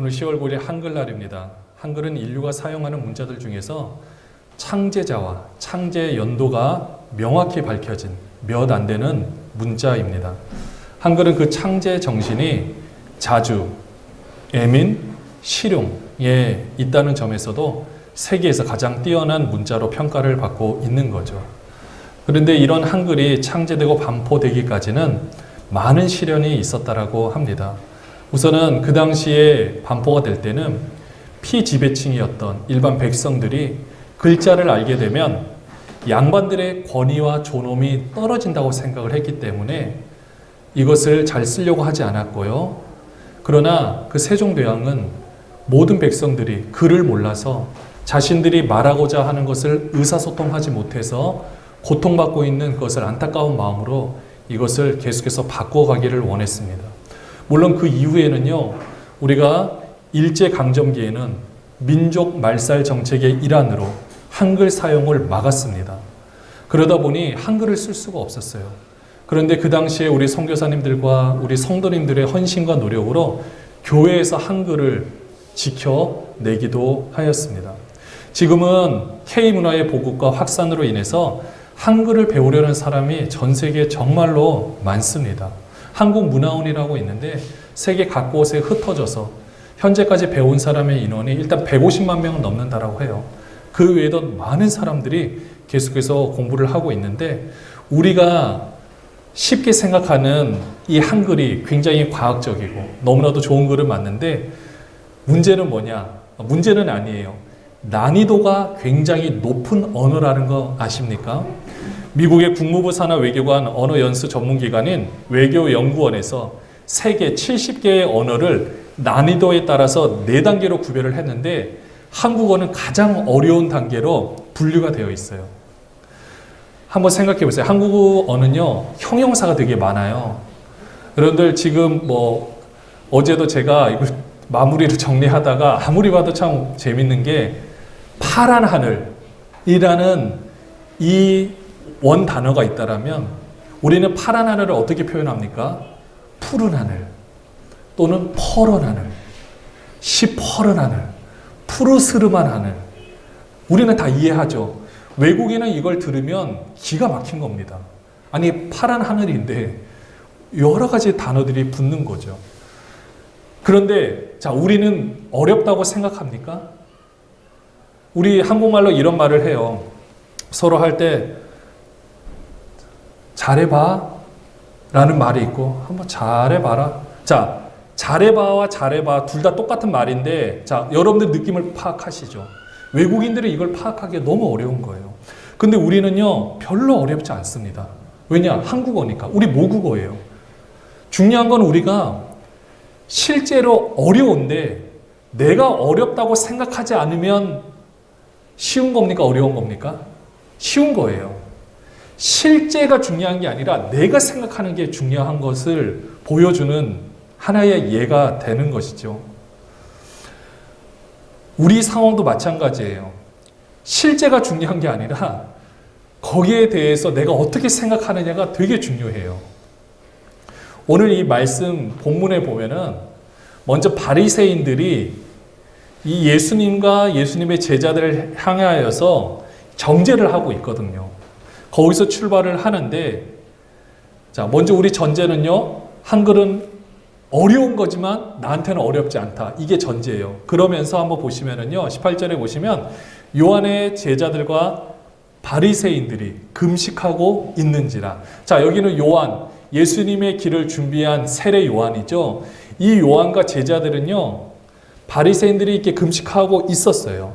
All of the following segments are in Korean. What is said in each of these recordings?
오늘 10월 9일 한글날입니다. 한글은 인류가 사용하는 문자들 중에서 창제자와 창제 연도가 명확히 밝혀진 몇 안 되는 문자입니다. 한글은 그 창제 정신이 자주, 애민, 실용에 있다는 점에서도 세계에서 가장 뛰어난 문자로 평가를 받고 있는 거죠. 그런데 이런 한글이 창제되고 반포되기까지는 많은 시련이 있었다라고 합니다. 우선은 그 당시에 반포가 될 때는 피지배층이었던 일반 백성들이 글자를 알게 되면 양반들의 권위와 존엄이 떨어진다고 생각을 했기 때문에 이것을 잘 쓰려고 하지 않았고요. 그러나 그 세종대왕은 모든 백성들이 글을 몰라서 자신들이 말하고자 하는 것을 의사소통하지 못해서 고통받고 있는 것을 안타까운 마음으로 이것을 계속해서 바꿔가기를 원했습니다. 물론 그 이후에는요, 우리가 일제강점기에는 민족 말살 정책의 일환으로 한글 사용을 막았습니다. 그러다 보니 한글을 쓸 수가 없었어요. 그런데 그 당시에 우리 선교사님들과 우리 성도님들의 헌신과 노력으로 교회에서 한글을 지켜내기도 하였습니다. 지금은 K문화의 보급과 확산으로 인해서 한글을 배우려는 사람이 전 세계에 정말로 많습니다. 한국문화원이라고 있는데 세계 각곳에 흩어져서 현재까지 배운 사람의 인원이 일단 150만 명은 넘는다라고 해요. 그 외에도 많은 사람들이 계속해서 공부를 하고 있는데 우리가 쉽게 생각하는 이 한글이 굉장히 과학적이고 너무나도 좋은 글은 맞는데 문제는 뭐냐? 문제는 아니에요. 난이도가 굉장히 높은 언어라는 거 아십니까? 미국의 국무부 산하 외교관 언어 연수 전문기관인 외교연구원에서 세계 70개의 언어를 난이도에 따라서 4단계로 구별을 했는데 한국어는 가장 어려운 단계로 분류가 되어 있어요. 한번 생각해 보세요. 한국어는요, 형용사가 되게 많아요. 여러분들 지금 어제도 제가 이거 마무리를 정리하다가 아무리 봐도 참 재밌는 게 파란 하늘이라는 이 원 단어가 있다라면 우리는 파란 하늘을 어떻게 표현합니까? 푸른 하늘 또는 퍼런 하늘, 시퍼런 하늘, 푸르스름한 하늘. 우리는 다 이해하죠. 외국인은 이걸 들으면 기가 막힌 겁니다. 아니 파란 하늘인데 여러 가지 단어들이 붙는 거죠. 그런데 자, 우리는 어렵다고 생각합니까? 우리 한국말로 이런 말을 해요. 서로 할 때 잘해봐 라는 말이 있고 한번 잘해봐라. 자, 잘해봐와 잘해봐 둘 다 똑같은 말인데 자, 여러분들 느낌을 파악하시죠? 외국인들은 이걸 파악하기가 너무 어려운 거예요. 근데 우리는요 별로 어렵지 않습니다. 왜냐? 한국어니까. 우리 모국어예요. 중요한 건 우리가 실제로 어려운데 내가 어렵다고 생각하지 않으면 쉬운 겁니까? 어려운 겁니까? 쉬운 거예요. 실제가 중요한 게 아니라 내가 생각하는 게 중요한 것을 보여주는 하나의 예가 되는 것이죠. 우리 상황도 마찬가지예요. 실제가 중요한 게 아니라 거기에 대해서 내가 어떻게 생각하느냐가 되게 중요해요. 오늘 이 말씀 본문에 보면은 먼저 바리새인들이 이 예수님과 예수님의 제자들을 향하여서 정죄를 하고 있거든요. 거기서 출발을 하는데 자, 먼저 우리 전제는요. 한글은 어려운 거지만 나한테는 어렵지 않다. 이게 전제예요. 그러면서 한번 보시면은요. 18절에 보시면 요한의 제자들과 바리새인들이 금식하고 있는지라. 자, 여기는 요한, 예수님의 길을 준비한 세례 요한이죠. 이 요한과 제자들은요. 바리새인들이 이렇게 금식하고 있었어요.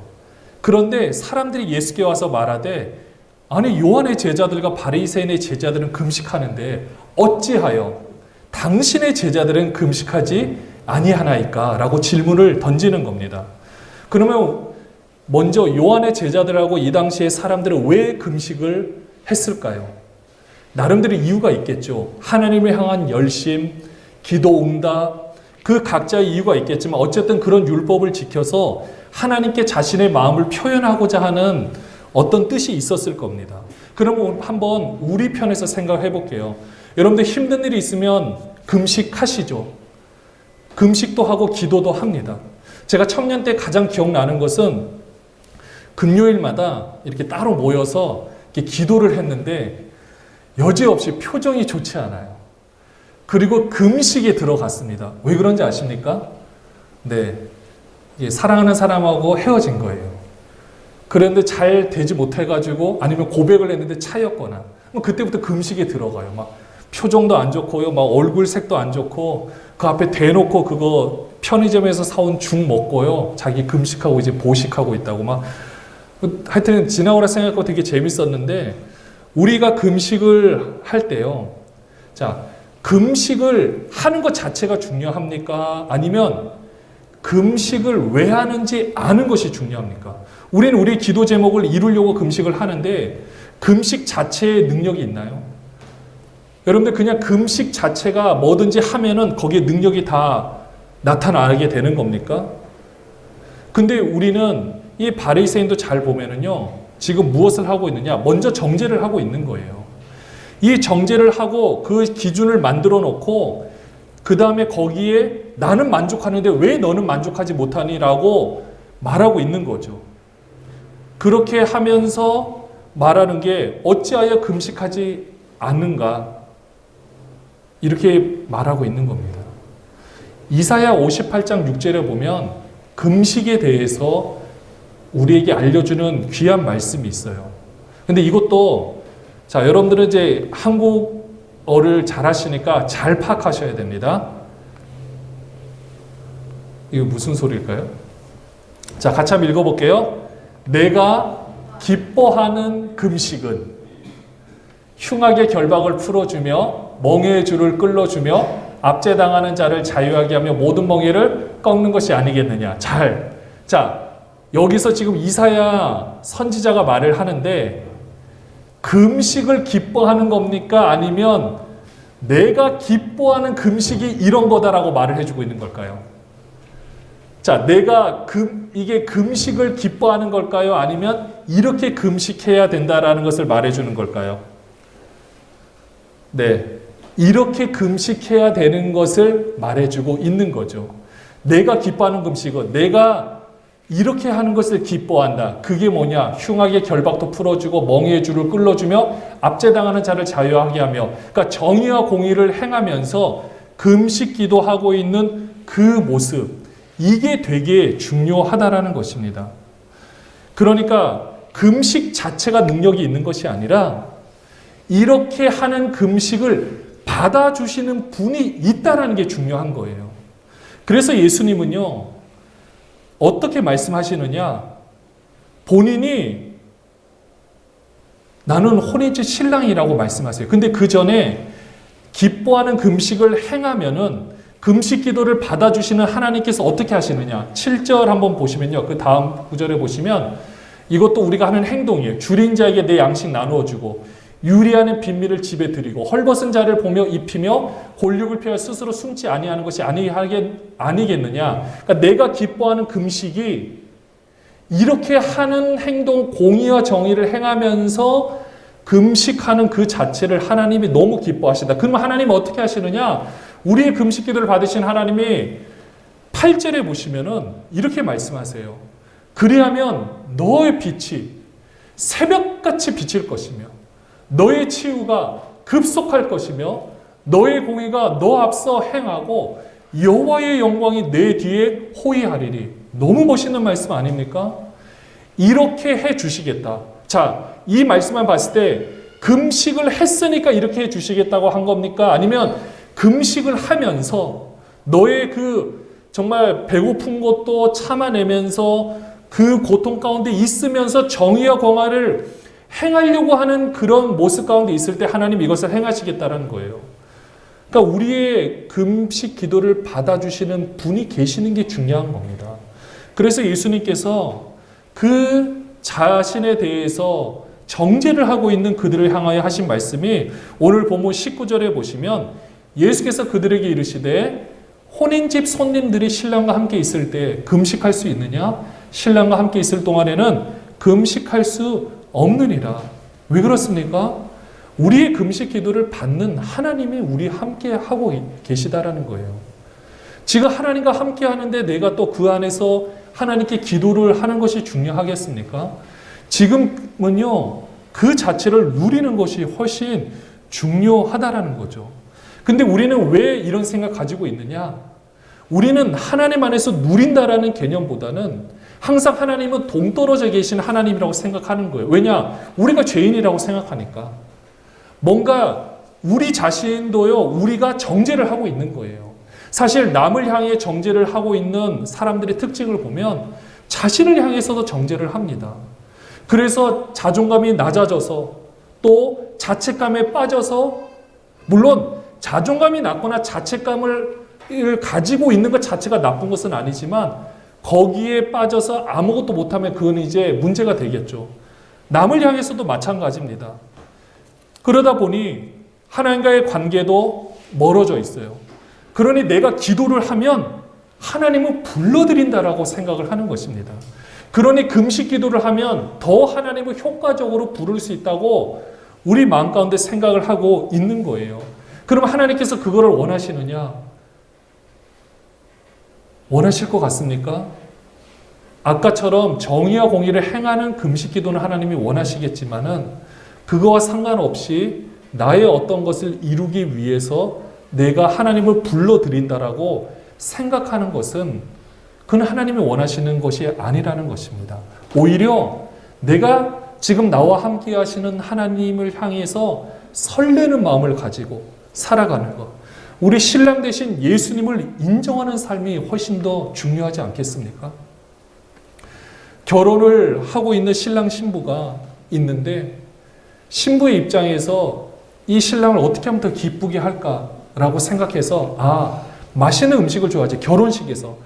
그런데 사람들이 예수께 와서 말하되 아니 요한의 제자들과 바리새인의 제자들은 금식하는데 어찌하여 당신의 제자들은 금식하지 아니하나이까? 라고 질문을 던지는 겁니다. 그러면 먼저 요한의 제자들하고 이 당시의 사람들은 왜 금식을 했을까요? 나름대로 이유가 있겠죠. 하나님을 향한 열심, 기도 응답, 그 각자의 이유가 있겠지만 어쨌든 그런 율법을 지켜서 하나님께 자신의 마음을 표현하고자 하는 어떤 뜻이 있었을 겁니다. 그러면 한번 우리 편에서 생각해 볼게요. 여러분들 힘든 일이 있으면 금식하시죠. 금식도 하고 기도도 합니다. 제가 청년 때 가장 기억나는 것은 금요일마다 이렇게 따로 모여서 이렇게 기도를 했는데 여지없이 표정이 좋지 않아요. 그리고 금식에 들어갔습니다. 왜 그런지 아십니까? 네, 이게 사랑하는 사람하고 헤어진 거예요. 그런데 잘 되지 못해가지고 아니면 고백을 했는데 차였거나 그때부터 금식에 들어가요. 막 표정도 안 좋고요, 막 얼굴 색도 안 좋고 그 앞에 대놓고 그거 편의점에서 사온 죽 먹고요, 자기 금식하고 이제 보식하고 있다고 막. 하여튼 지나오라 생각하고 되게 재밌었는데, 우리가 금식을 할 때요, 자, 금식을 하는 것 자체가 중요합니까? 아니면 금식을 왜 하는지 아는 것이 중요합니까? 우리는 우리 기도 제목을 이루려고 금식을 하는데 금식 자체에 능력이 있나요? 여러분들 그냥 금식 자체가 뭐든지 하면은 거기에 능력이 다 나타나게 되는 겁니까? 근데 우리는 이 바리새인도 잘 보면은요, 지금 무엇을 하고 있느냐? 먼저 정죄를 하고 있는 거예요. 이 정죄를 하고 그 기준을 만들어 놓고 그 다음에 거기에 나는 만족하는데 왜 너는 만족하지 못하니라고 말하고 있는 거죠. 그렇게 하면서 말하는 게 어찌하여 금식하지 않는가, 이렇게 말하고 있는 겁니다. 이사야 58장 6절에 보면 금식에 대해서 우리에게 알려주는 귀한 말씀이 있어요. 근데 이것도, 자, 여러분들은 이제 한국어를 잘 하시니까 잘 파악하셔야 됩니다. 이거 무슨 소리일까요? 자, 같이 한번 읽어볼게요. 내가 기뻐하는 금식은 흉악의 결박을 풀어주며 멍에의 줄을 끌어주며 압제당하는 자를 자유하게 하며 모든 멍에를 꺾는 것이 아니겠느냐. 자, 여기서 지금 이사야 선지자가 말을 하는데 금식을 기뻐하는 겁니까? 아니면 내가 기뻐하는 금식이 이런 거다라고 말을 해주고 있는 걸까요? 자, 내가 이게 금식을 기뻐하는 걸까요? 아니면 이렇게 금식해야 된다라는 것을 말해주는 걸까요? 네, 이렇게 금식해야 되는 것을 말해주고 있는 거죠. 내가 기뻐하는 금식은 내가 이렇게 하는 것을 기뻐한다. 그게 뭐냐? 흉악의 결박도 풀어주고 멍에의 줄을 끌어주며 압제당하는 자를 자유하게 하며, 그러니까 정의와 공의를 행하면서 금식 기도하고 있는 그 모습, 이게 되게 중요하다라는 것입니다. 그러니까 금식 자체가 능력이 있는 것이 아니라 이렇게 하는 금식을 받아주시는 분이 있다라는 게 중요한 거예요. 그래서 예수님은요, 어떻게 말씀하시느냐? 본인이 나는 혼인집 신랑이라고 말씀하세요. 근데 그 전에 기뻐하는 금식을 행하면은 금식 기도를 받아주시는 하나님께서 어떻게 하시느냐? 7절 한번 보시면요. 그 다음 구절에 보시면 이것도 우리가 하는 행동이에요. 줄인 자에게 내 양식 나누어 주고 유리하는 빈미를 집에 드리고 헐벗은 자를 보며 입히며 골육을 피하여 스스로 숨지 아니하는 것이 아니겠느냐. 그러니까 내가 기뻐하는 금식이 이렇게 하는 행동, 공의와 정의를 행하면서 금식하는 그 자체를 하나님이 너무 기뻐하신다. 그러면 하나님은 어떻게 하시느냐? 우리의 금식 기도를 받으신 하나님이 8절에 보시면은 이렇게 말씀하세요. 그리하면 너의 빛이 새벽같이 비칠 것이며 너의 치유가 급속할 것이며 너의 공의가 너 앞서 행하고 여호와의 영광이 내 뒤에 호위하리니. 너무 멋있는 말씀 아닙니까? 이렇게 해 주시겠다. 자, 이 말씀만 봤을 때 금식을 했으니까 이렇게 해 주시겠다고 한 겁니까? 아니면 금식을 하면서 너의 그 정말 배고픈 것도 참아내면서 그 고통 가운데 있으면서 정의와 공의를 행하려고 하는 그런 모습 가운데 있을 때 하나님 이것을 행하시겠다라는 거예요. 그러니까 우리의 금식 기도를 받아주시는 분이 계시는 게 중요한 겁니다. 그래서 예수님께서 그 자신에 대해서 정죄를 하고 있는 그들을 향하여 하신 말씀이 오늘 본문 19절에 보시면 예수께서 그들에게 이르시되 혼인집 손님들이 신랑과 함께 있을 때 금식할 수 있느냐? 신랑과 함께 있을 동안에는 금식할 수 없느니라. 왜 그렇습니까? 우리의 금식 기도를 받는 하나님이 우리 함께 하고 계시다라는 거예요. 지금 하나님과 함께 하는데 내가 또 그 안에서 하나님께 기도를 하는 것이 중요하겠습니까? 지금은요, 그 자체를 누리는 것이 훨씬 중요하다라는 거죠. 근데 우리는 왜 이런 생각 가지고 있느냐? 우리는 하나님 안에서 누린다라는 개념보다는 항상 하나님은 동떨어져 계신 하나님이라고 생각하는 거예요. 왜냐? 우리가 죄인이라고 생각하니까. 뭔가 우리 자신도요, 우리가 정죄를 하고 있는 거예요. 사실 남을 향해 정죄를 하고 있는 사람들의 특징을 보면 자신을 향해서도 정죄를 합니다. 그래서 자존감이 낮아져서 또 자책감에 빠져서, 물론 자존감이 낮거나 자책감을 가지고 있는 것 자체가 나쁜 것은 아니지만 거기에 빠져서 아무것도 못하면 그건 이제 문제가 되겠죠. 남을 향해서도 마찬가지입니다. 그러다 보니 하나님과의 관계도 멀어져 있어요. 그러니 내가 기도를 하면 하나님을 불러들인다라고 생각을 하는 것입니다. 그러니 금식 기도를 하면 더 하나님을 효과적으로 부를 수 있다고 우리 마음 가운데 생각을 하고 있는 거예요. 그럼 하나님께서 그거를 원하시느냐? 원하실 것 같습니까? 아까처럼 정의와 공의를 행하는 금식 기도는 하나님이 원하시겠지만은 그거와 상관없이 나의 어떤 것을 이루기 위해서 내가 하나님을 불러들인다라고 생각하는 것은 그는 하나님이 원하시는 것이 아니라는 것입니다. 오히려 내가 지금 나와 함께 하시는 하나님을 향해서 설레는 마음을 가지고 살아가는 것. 우리 신랑 되신 예수님을 인정하는 삶이 훨씬 더 중요하지 않겠습니까? 결혼을 하고 있는 신랑 신부가 있는데 신부의 입장에서 이 신랑을 어떻게 하면 더 기쁘게 할까라고 생각해서 맛있는 음식을 좋아하지. 결혼식에서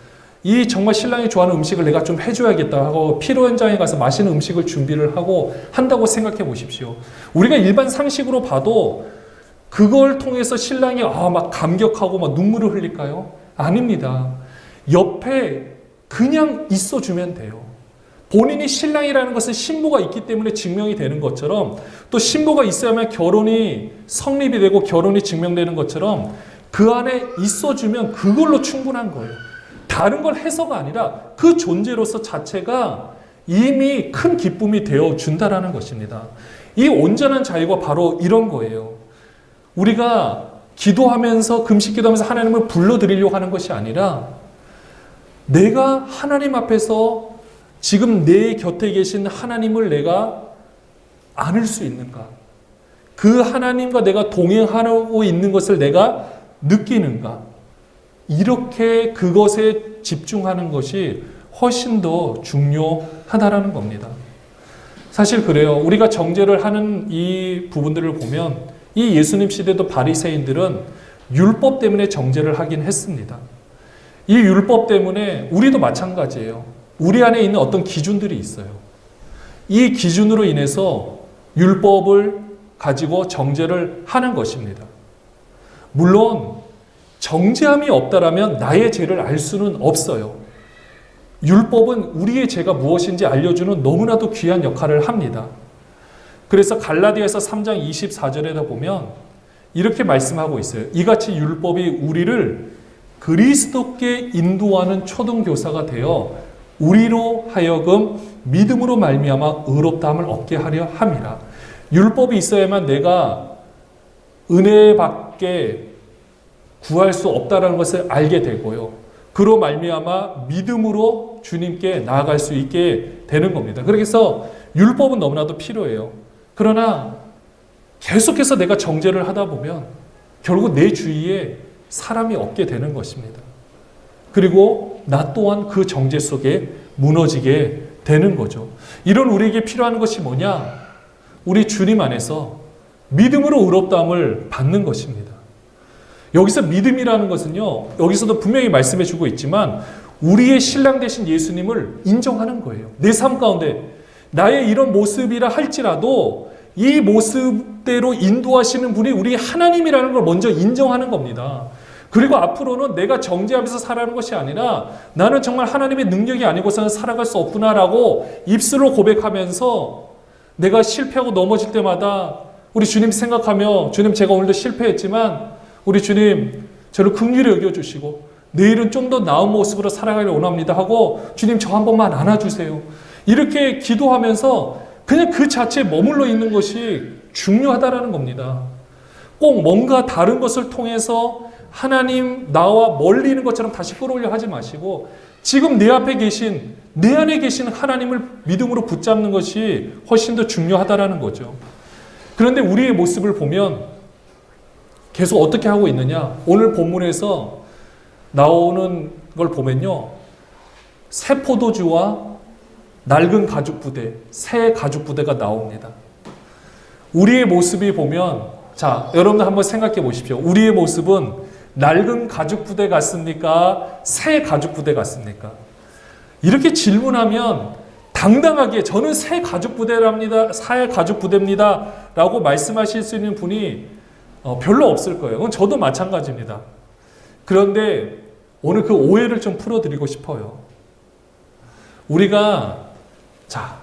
이 정말 신랑이 좋아하는 음식을 내가 좀 해줘야겠다 하고 피로 현장에 가서 맛있는 음식을 준비를 하고 한다고 생각해 보십시오. 우리가 일반 상식으로 봐도 그걸 통해서 신랑이 막 감격하고 막 눈물을 흘릴까요? 아닙니다. 옆에 그냥 있어주면 돼요. 본인이 신랑이라는 것은 신부가 있기 때문에 증명이 되는 것처럼 또 신부가 있어야만 결혼이 성립이 되고 결혼이 증명되는 것처럼 그 안에 있어주면 그걸로 충분한 거예요. 다른 걸 해서가 아니라 그 존재로서 자체가 이미 큰 기쁨이 되어준다라는 것입니다. 이 온전한 자유가 바로 이런 거예요. 우리가 기도하면서 금식 기도하면서 하나님을 불러드리려고 하는 것이 아니라 내가 하나님 앞에서 지금 내 곁에 계신 하나님을 내가 안을 수 있는가? 그 하나님과 내가 동행하고 있는 것을 내가 느끼는가? 이렇게 그것에 집중하는 것이 훨씬 더 중요하다라는 겁니다. 사실 그래요. 우리가 정죄를 하는 이 부분들을 보면 이 예수님 시대도 바리새인들은 율법 때문에 정죄를 하긴 했습니다. 이 율법 때문에 우리도 마찬가지예요. 우리 안에 있는 어떤 기준들이 있어요. 이 기준으로 인해서 율법을 가지고 정죄를 하는 것입니다. 물론 정죄함이 없다라면 나의 죄를 알 수는 없어요. 율법은 우리의 죄가 무엇인지 알려주는 너무나도 귀한 역할을 합니다. 그래서 갈라디아서 3장 24절에다 보면 이렇게 말씀하고 있어요. 이같이 율법이 우리를 그리스도께 인도하는 초등교사가 되어 우리로 하여금 믿음으로 말미암아 의롭다함을 얻게 하려 함이라. 율법이 있어야만 내가 은혜밖에 구할 수 없다는 것을 알게 되고요. 그로 말미암아 믿음으로 주님께 나아갈 수 있게 되는 겁니다. 그래서 율법은 너무나도 필요해요. 그러나 계속해서 내가 정죄를 하다 보면 결국 내 주위에 사람이 없게 되는 것입니다. 그리고 나 또한 그 정죄 속에 무너지게 되는 거죠. 이런 우리에게 필요한 것이 뭐냐? 우리 주님 안에서 믿음으로 의롭다함을 받는 것입니다. 여기서 믿음이라는 것은요, 여기서도 분명히 말씀해 주고 있지만 우리의 신랑 되신 예수님을 인정하는 거예요. 내 삶 가운데 나의 이런 모습이라 할지라도 이 모습대로 인도하시는 분이 우리 하나님이라는 걸 먼저 인정하는 겁니다. 그리고 앞으로는 내가 정죄하면서 살아가는 것이 아니라 나는 정말 하나님의 능력이 아니고서는 살아갈 수 없구나라고 입술로 고백하면서 내가 실패하고 넘어질 때마다 우리 주님 생각하며 주님 제가 오늘도 실패했지만 우리 주님 저를 긍휼히 여겨주시고 내일은 좀 더 나은 모습으로 살아가길 원합니다 하고 주님 저 한 번만 안아주세요. 이렇게 기도하면서 그냥 그 자체에 머물러 있는 것이 중요하다라는 겁니다. 꼭 뭔가 다른 것을 통해서 하나님 나와 멀리 있는 것처럼 다시 끌어올려 하지 마시고 지금 내 앞에 계신 내 안에 계신 하나님을 믿음으로 붙잡는 것이 훨씬 더 중요하다라는 거죠. 그런데 우리의 모습을 보면 계속 어떻게 하고 있느냐? 오늘 본문에서 나오는 걸 보면요. 새 포도주와 낡은 가죽 부대, 새 가죽 부대가 나옵니다. 우리의 모습이 보면 자, 여러분들 한번 생각해 보십시오. 우리의 모습은 낡은 가죽 부대 같습니까? 새 가죽 부대 같습니까? 이렇게 질문하면 당당하게 저는 새 가죽 부대랍니다. 새 가죽 부대입니다. 라고 말씀하실 수 있는 분이 별로 없을 거예요. 그건 저도 마찬가지입니다. 그런데 오늘 그 오해를 좀 풀어드리고 싶어요. 우리가 자,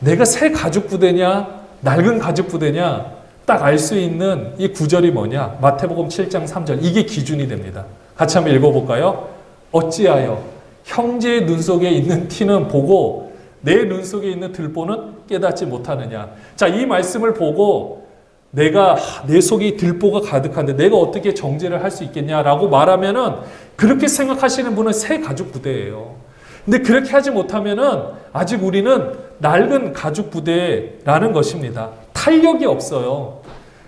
내가 새 가죽 부대냐 낡은 가죽 부대냐 딱 알 수 있는 이 구절이 뭐냐? 마태복음 7장 3절. 이게 기준이 됩니다. 같이 한번 읽어볼까요? 어찌하여 형제의 눈 속에 있는 티는 보고 내 눈 속에 있는 들보는 깨닫지 못하느냐. 자, 이 말씀을 보고 내가 내 속에 들보가 가득한데 내가 어떻게 정죄를 할 수 있겠냐라고 말하면은 그렇게 생각하시는 분은 새 가죽 부대예요. 근데 그렇게 하지 못하면은 아직 우리는 낡은 가죽 부대라는 것입니다. 탄력이 없어요.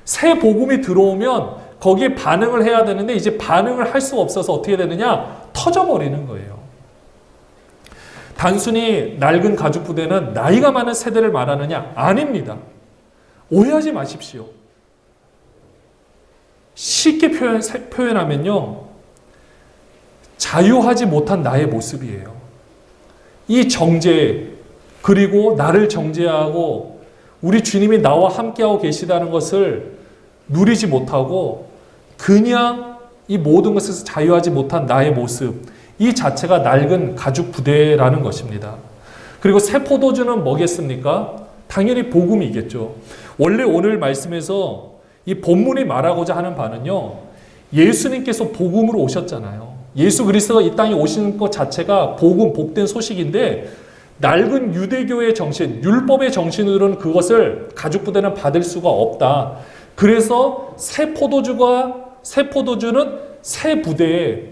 새 복음이 들어오면 거기에 반응을 해야 되는데 이제 반응을 할 수가 없어서 어떻게 되느냐? 터져버리는 거예요. 단순히 낡은 가죽 부대는 나이가 많은 세대를 말하느냐? 아닙니다. 오해하지 마십시오. 쉽게 표현하면요. 자유하지 못한 나의 모습이에요. 이 정죄 그리고 나를 정죄하고 우리 주님이 나와 함께하고 계시다는 것을 누리지 못하고 그냥 이 모든 것에서 자유하지 못한 나의 모습 이 자체가 낡은 가죽 부대라는 것입니다. 그리고 새 포도주는 뭐겠습니까? 당연히 복음이겠죠. 원래 오늘 말씀에서 이 본문이 말하고자 하는 바는요. 예수님께서 복음으로 오셨잖아요. 예수 그리스도가 이 땅에 오신 것 자체가 복음, 복된 소식인데 낡은 유대교의 정신, 율법의 정신으로는 그것을 가죽 부대는 받을 수가 없다. 그래서 새 포도주는 새 부대에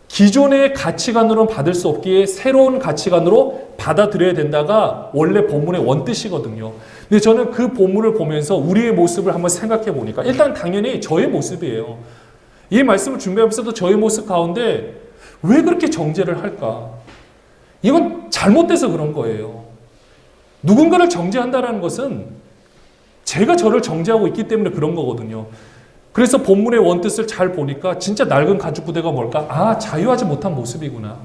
기존의 가치관으로는 받을 수 없기에 새로운 가치관으로 받아들여야 된다가 원래 본문의 원뜻이거든요. 근데 저는 그 본문을 보면서 우리의 모습을 한번 생각해 보니까 일단 당연히 저의 모습이에요. 이 말씀을 준비하면서도 저의 모습 가운데 왜 그렇게 정죄를 할까? 이건 잘못돼서 그런 거예요. 누군가를 정죄한다는 것은 제가 저를 정죄하고 있기 때문에 그런 거거든요. 그래서 본문의 원뜻을 잘 보니까 진짜 낡은 가죽 부대가 뭘까? 아, 자유하지 못한 모습이구나.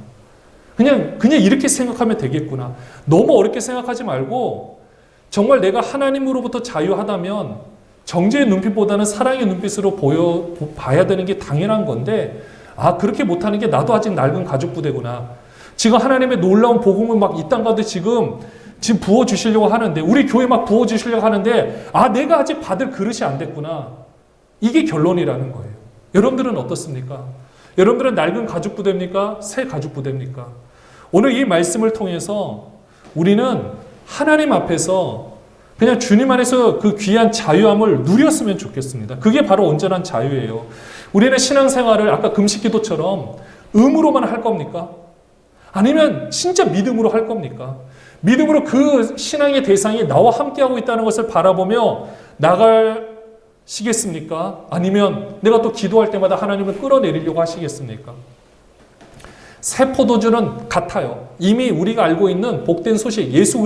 그냥 이렇게 생각하면 되겠구나. 너무 어렵게 생각하지 말고 정말 내가 하나님으로부터 자유하다면 정죄의 눈빛보다는 사랑의 눈빛으로 봐야 되는 게 당연한 건데 아, 그렇게 못하는 게 나도 아직 낡은 가죽 부대구나. 지금 하나님의 놀라운 복음을 막 이 땅 가운데 지금 부어주시려고 하는데 우리 교회 막 부어주시려고 하는데 아, 내가 아직 받을 그릇이 안 됐구나. 이게 결론이라는 거예요. 여러분들은 어떻습니까? 여러분들은 낡은 가죽 부대입니까? 새 가죽 부대입니까? 오늘 이 말씀을 통해서 우리는 하나님 앞에서 그냥 주님 안에서 그 귀한 자유함을 누렸으면 좋겠습니다. 그게 바로 온전한 자유예요. 우리는 신앙생활을 아까 금식기도처럼 의무로만 할 겁니까? 아니면 진짜 믿음으로 할 겁니까? 믿음으로 그 신앙의 대상이 나와 함께하고 있다는 것을 바라보며 나가시겠습니까? 아니면 내가 또 기도할 때마다 하나님을 끌어내리려고 하시겠습니까? 새 포도주는 같아요. 이미 우리가 알고 있는 복된 소식 예수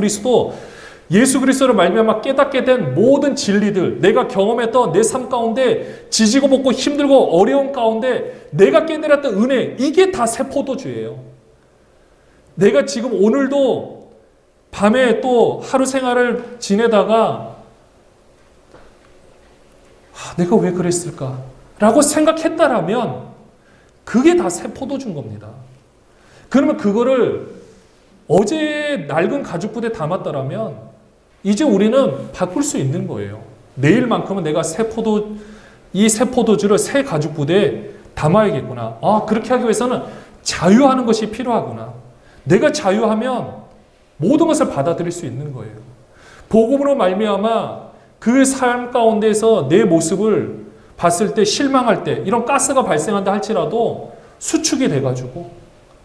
그리스도로 말미암아 깨닫게 된 모든 진리들, 내가 경험했던 내 삶 가운데 지지고 볶고 힘들고 어려운 가운데 내가 깨달았던 은혜, 이게 다 새 포도주예요. 내가 지금 오늘도 밤에 또 하루 생활을 지내다가 내가 왜 그랬을까? 라고 생각했다라면 그게 다 새 포도주인 겁니다. 그러면 그거를 어제 낡은 가죽 부대에 담았더라면 이제 우리는 바꿀 수 있는 거예요. 내일만큼은 내가 이 새 포도주를 새 가죽 부대에 담아야겠구나. 아, 그렇게 하기 위해서는 자유하는 것이 필요하구나. 내가 자유하면 모든 것을 받아들일 수 있는 거예요. 복음으로 말미암아 그 삶 가운데서 내 모습을 봤을 때 실망할 때 이런 가스가 발생한다 할지라도 수축이 돼가지고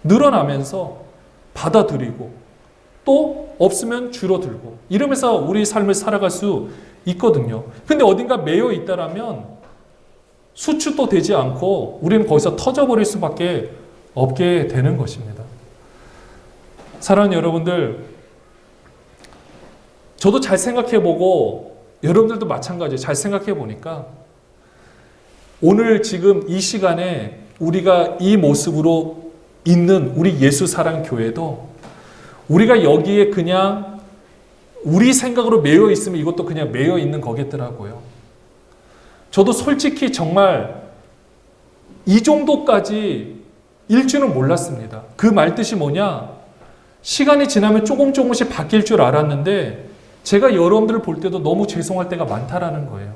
늘어나면서 받아들이고 또 없으면 줄어들고 이러면서 우리 삶을 살아갈 수 있거든요. 근데 어딘가 매여 있다라면 수축도 되지 않고 우리는 거기서 터져버릴 수밖에 없게 되는 것입니다. 사랑하는 여러분들, 저도 잘 생각해보고 여러분들도 마찬가지예요. 잘 생각해보니까 오늘 지금 이 시간에 우리가 이 모습으로 있는 우리 예수사랑교회도 우리가 여기에 그냥 우리 생각으로 매여 있으면 이것도 그냥 매여 있는 거겠더라고요. 저도 솔직히 정말 이 정도까지 일 줄은 몰랐습니다. 그 말뜻이 뭐냐? 시간이 지나면 조금씩 바뀔 줄 알았는데 제가 여러분들을 볼 때도 너무 죄송할 때가 많다라는 거예요.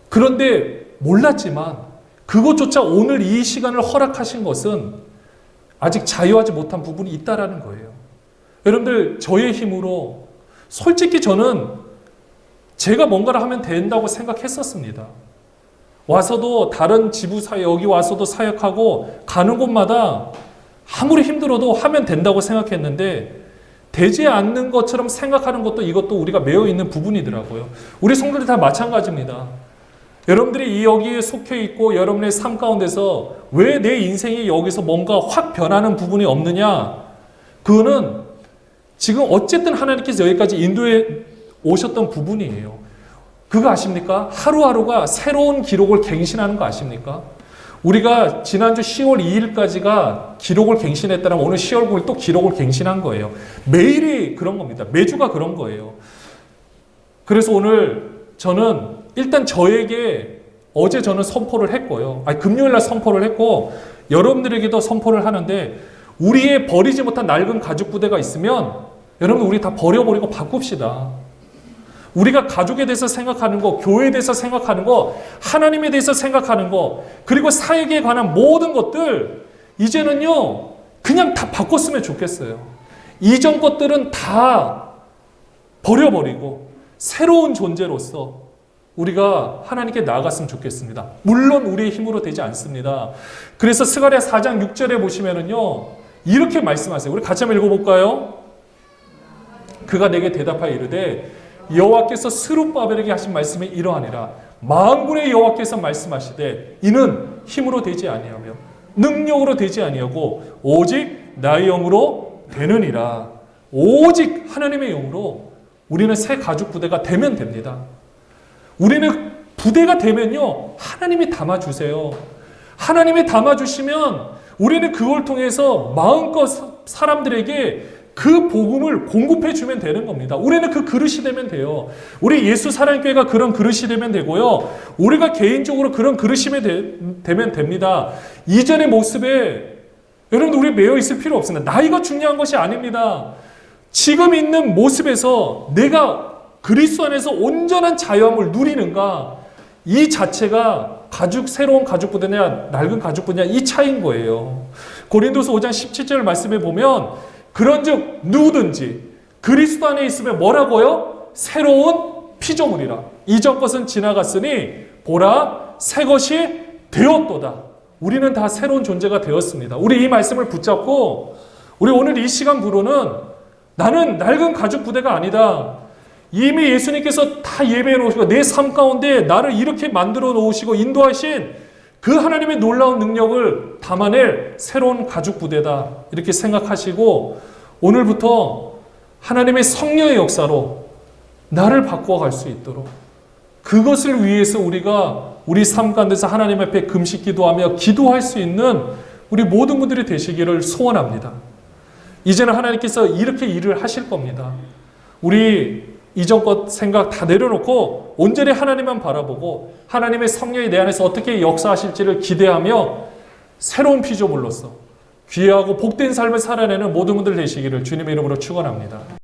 그런데 몰랐지만 그것조차 오늘 이 시간을 허락하신 것은 아직 자유하지 못한 부분이 있다라는 거예요. 여러분들, 저의 힘으로 솔직히 저는 제가 뭔가를 하면 된다고 생각했었습니다. 와서도 다른 지부사회 여기 와서도 사역하고 가는 곳마다 아무리 힘들어도 하면 된다고 생각했는데 되지 않는 것처럼 생각하는 것도 이것도 우리가 매여 있는 부분이더라고요. 우리 성도들이 다 마찬가지입니다. 여러분들이 여기에 속해 있고 여러분의 삶 가운데서 왜 내 인생이 여기서 뭔가 확 변하는 부분이 없느냐? 그거는 지금 어쨌든 하나님께서 여기까지 인도해 오셨던 부분이에요. 그거 아십니까? 하루하루가 새로운 기록을 갱신하는 거 아십니까? 우리가 지난주 10월 2일까지가 기록을 갱신했다면 오늘 10월 9일 또 기록을 갱신한 거예요. 매일이 그런 겁니다. 매주가 그런 거예요. 그래서 오늘 저는 일단 저에게 어제 저는 선포를 했고요. 금요일날 선포를 했고 여러분들에게도 선포를 하는데 우리의 버리지 못한 낡은 가죽 부대가 있으면 여러분 우리 다 버려버리고 바꿉시다. 우리가 가족에 대해서 생각하는 거, 교회에 대해서 생각하는 거, 하나님에 대해서 생각하는 거, 그리고 사역에 관한 모든 것들 이제는요 그냥 다 바꿨으면 좋겠어요. 이전 것들은 다 버려버리고 새로운 존재로서 우리가 하나님께 나아갔으면 좋겠습니다. 물론 우리의 힘으로 되지 않습니다. 그래서 스가랴 4장 6절에 보시면은요 이렇게 말씀하세요. 우리 같이 한번 읽어볼까요? 그가 내게 대답하여 이르되 여호와께서 스룹바벨에게 하신 말씀이 이러하니라. 만군의 여호와께서 말씀하시되 이는 힘으로 되지 아니하며 능력으로 되지 아니하고 오직 나의 영으로 되느니라. 오직 하나님의 영으로 우리는 새 가죽 부대가 되면 됩니다. 우리는 부대가 되면요 하나님이 담아주세요. 하나님이 담아주시면 우리는 그걸 통해서 마음껏 사람들에게 그 복음을 공급해 주면 되는 겁니다. 우리는 그 그릇이 되면 돼요. 우리 예수사랑교회가 그런 그릇이 되면 되고요. 우리가 개인적으로 그런 그릇이 되면 됩니다. 이전의 모습에 여러분들 우리 매여 있을 필요 없습니다. 나이가 중요한 것이 아닙니다. 지금 있는 모습에서 내가 그리스도 안에서 온전한 자유함을 누리는가, 이 자체가 새로운 가죽 부대냐 낡은 가죽 부대냐 이 차이인 거예요. 고린도서 5장 17절 말씀에 보면 그런즉 누구든지 그리스도 안에 있으면 뭐라고요? 새로운 피조물이라. 이전 것은 지나갔으니 보라 새 것이 되었도다. 우리는 다 새로운 존재가 되었습니다. 우리 이 말씀을 붙잡고 우리 오늘 이 시간부로는 나는 낡은 가죽 부대가 아니다. 이미 예수님께서 다 예배해 놓으시고 내 삶 가운데 나를 이렇게 만들어 놓으시고 인도하신 그 하나님의 놀라운 능력을 담아낼 새로운 가죽 부대다. 이렇게 생각하시고 오늘부터 하나님의 성령의 역사로 나를 바꿔갈 수 있도록 그것을 위해서 우리가 우리 삶 가운데서 하나님 앞에 금식 기도하며 기도할 수 있는 우리 모든 분들이 되시기를 소원합니다. 이제는 하나님께서 이렇게 일을 하실 겁니다. 우리 이전 것 생각 다 내려놓고 온전히 하나님만 바라보고 하나님의 성령이 내 안에서 어떻게 역사하실지를 기대하며 새로운 피조물로서 귀하고 복된 삶을 살아내는 모든 분들 되시기를 주님의 이름으로 축원합니다.